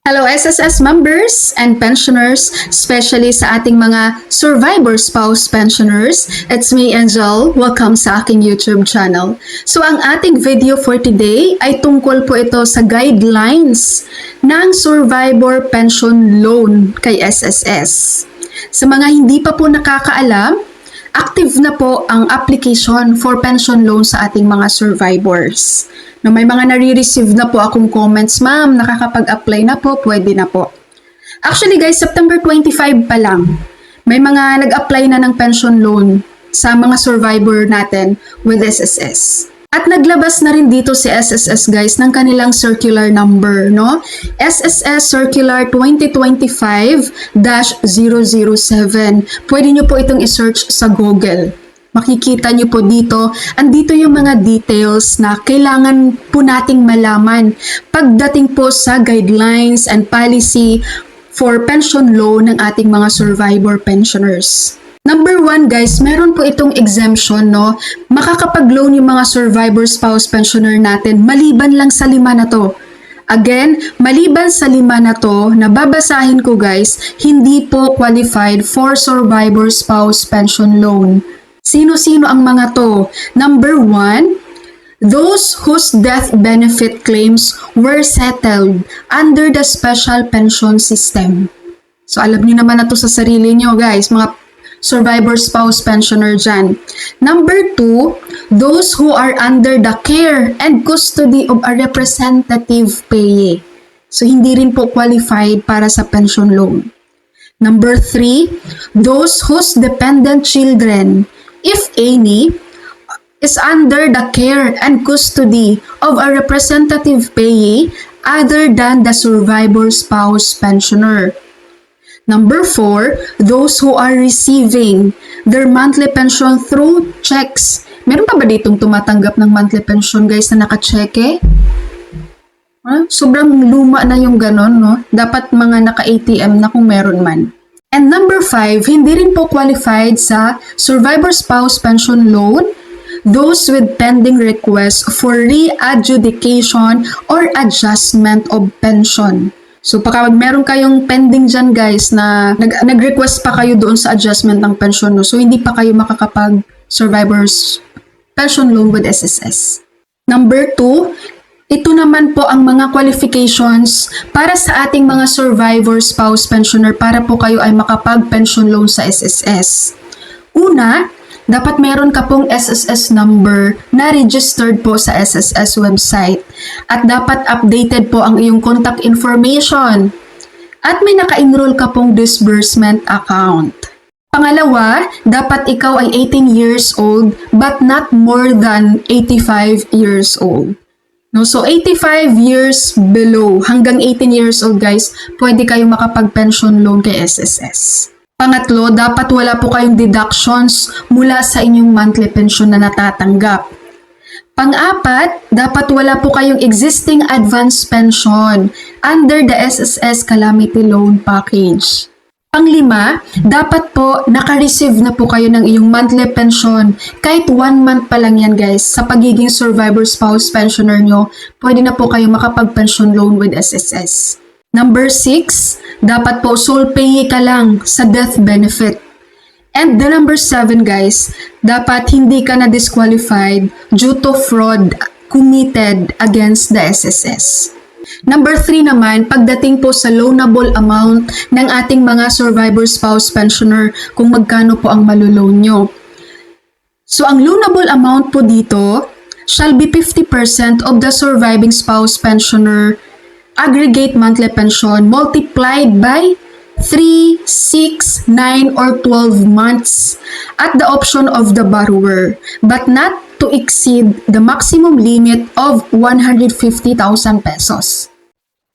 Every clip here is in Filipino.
Hello SSS members and pensioners, especially sa ating mga survivor spouse pensioners. It's me, Angel. Welcome sa aking YouTube channel. So ang ating video for today ay tungkol po ito sa guidelines ng survivor pension loan kay SSS. Sa mga hindi pa po nakakaalam, active na po ang application for pension loan sa ating mga survivors. No, may mga nare-receive na po akong comments, ma'am, nakakapag-apply na po, pwede na po. Actually guys, September 25 pa lang, may mga nag-apply na ng pension loan sa mga survivor natin with SSS. At naglabas na rin dito si SSS guys ng kanilang circular number, no? SSS Circular 2025-007. Pwede nyo po itong i-search sa Google. Makikita nyo po dito, andito yung mga details na kailangan po nating malaman pagdating po sa guidelines and policy for pension loan ng ating mga survivor pensioners. Number 1 guys, meron po itong exemption, no? Makakapag-loan yung mga survivor spouse pensioner natin maliban lang sa 5 na to. Again, maliban sa 5 na to, na babasahin ko guys, hindi po qualified for survivor spouse pension loan. Sino-sino ang mga to? Number 1, those whose death benefit claims were settled under the special pension system. So alam niyo naman na to sa sarili niyo guys, mga survivor spouse pensioner dyan. Number 2, those who are under the care and custody of a representative payee. So hindi rin po qualified para sa pension loan. Number 3, those whose dependent children, if any, is under the care and custody of a representative payee other than the survivor spouse pensioner. Number 4, those who are receiving their monthly pension through checks. Meron pa ba ditong tumatanggap ng monthly pension guys na naka-cheque? Sobrang luma na yung ganon, no? Dapat mga naka-ATM na kung meron man. And number 5, hindi rin po qualified sa survivor spouse pension loan those with pending requests for re-adjudication or adjustment of pension. So pag meron kayong pending dyan guys na nag-request pa kayo doon sa adjustment ng pension, no? So hindi pa kayo makakapag survivors pension loan with SSS. Number 2, ito naman po ang mga qualifications para sa ating mga survivor spouse pensioner para po kayo ay makapag-pension loan sa SSS. Una, dapat meron ka pong SSS number na registered po sa SSS website at dapat updated po ang iyong contact information at may naka-enroll ka pong disbursement account. Pangalawa, dapat ikaw ay 18 years old but not more than 85 years old. No, so 85 years below hanggang 18 years old guys, pwede kayong makapag-pension loan kay SSS. Pangatlo, dapat wala po kayong deductions mula sa inyong monthly pension na natatanggap. Pang-apat, dapat wala po kayong existing advance pension under the SSS Calamity Loan Package. Pang-lima, dapat po naka-receive na po kayo ng iyong monthly pension. Kahit 1 month pa lang yan guys, sa pagiging survivor spouse pensioner nyo, pwede na po kayo makapag-pension loan with SSS. Number 6, dapat po sole payee ka lang sa death benefit. And the number 7 guys, dapat hindi ka na disqualified due to fraud committed against the SSS. Number 3 naman, pagdating po sa loanable amount ng ating mga survivor spouse pensioner kung magkano po ang maluloan nyo. So ang loanable amount po dito shall be 50% of the surviving spouse pensioner aggregate monthly pension multiplied by 3, 6, 9, or 12 months at the option of the borrower, but not to exceed the maximum limit of 150,000 pesos.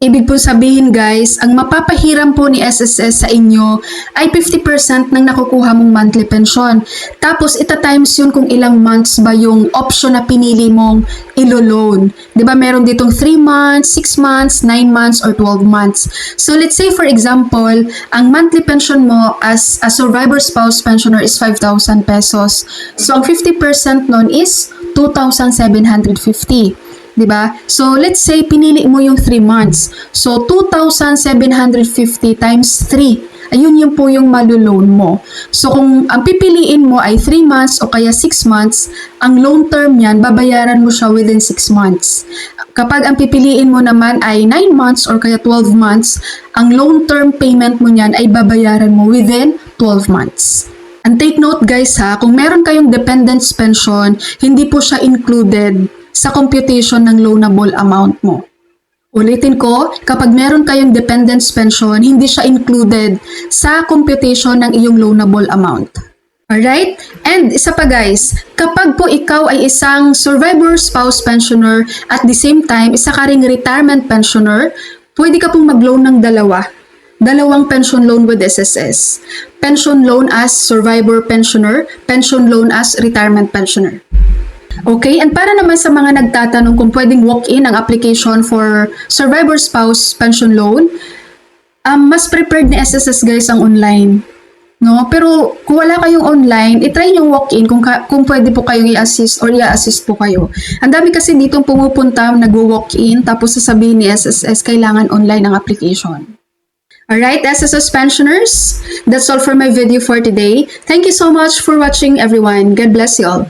Ibig po sabihin guys, ang mapapahiram po ni SSS sa inyo ay 50% ng nakukuha mong monthly pension. Tapos ita-times yun kung ilang months ba yung option na pinili mong ilo-loan. 'Di ba meron ditong 3 months, 6 months, 9 months, or 12 months. So let's say for example, ang monthly pension mo as a survivor spouse pensioner is 5,000 pesos. So ang 50% nun is 2,750. 'di ba? So, let's say pinili mo yung 3 months. So, 2,750 times 3. Ayun yung po yung maluloan mo. So, kung ang pipiliin mo ay 3 months o kaya 6 months, ang loan term yan, babayaran mo siya within 6 months. Kapag ang pipiliin mo naman ay 9 months or kaya 12 months, ang loan term payment mo niyan ay babayaran mo within 12 months. And take note guys ha, kung meron kayong dependents pension, hindi po siya included sa computation ng loanable amount mo. Ulitin ko, kapag meron kayong dependents pension, hindi siya included sa computation ng iyong loanable amount. Alright? And isa pa guys, kapag po ikaw ay isang survivor spouse pensioner at the same time, isa ka ring retirement pensioner, pwede ka pong mag-loan ng dalawang pension loan with SSS. Pension loan as survivor pensioner, pension loan as retirement pensioner. Okay, and para naman sa mga nagtatanong kung pwedeng walk-in ang application for survivor spouse pension loan, mas prepared ni SSS guys ang online. No? Pero kung wala kayong online, itry nyo walk-in kung pwede po kayong i-assist or i-assist po kayo. Ang dami kasi ditong pumupunta, nag-walk-in, tapos sasabihin ni SSS, kailangan online ang application. Alright, SSS pensioners, that's all for my video for today. Thank you so much for watching everyone. God bless you all.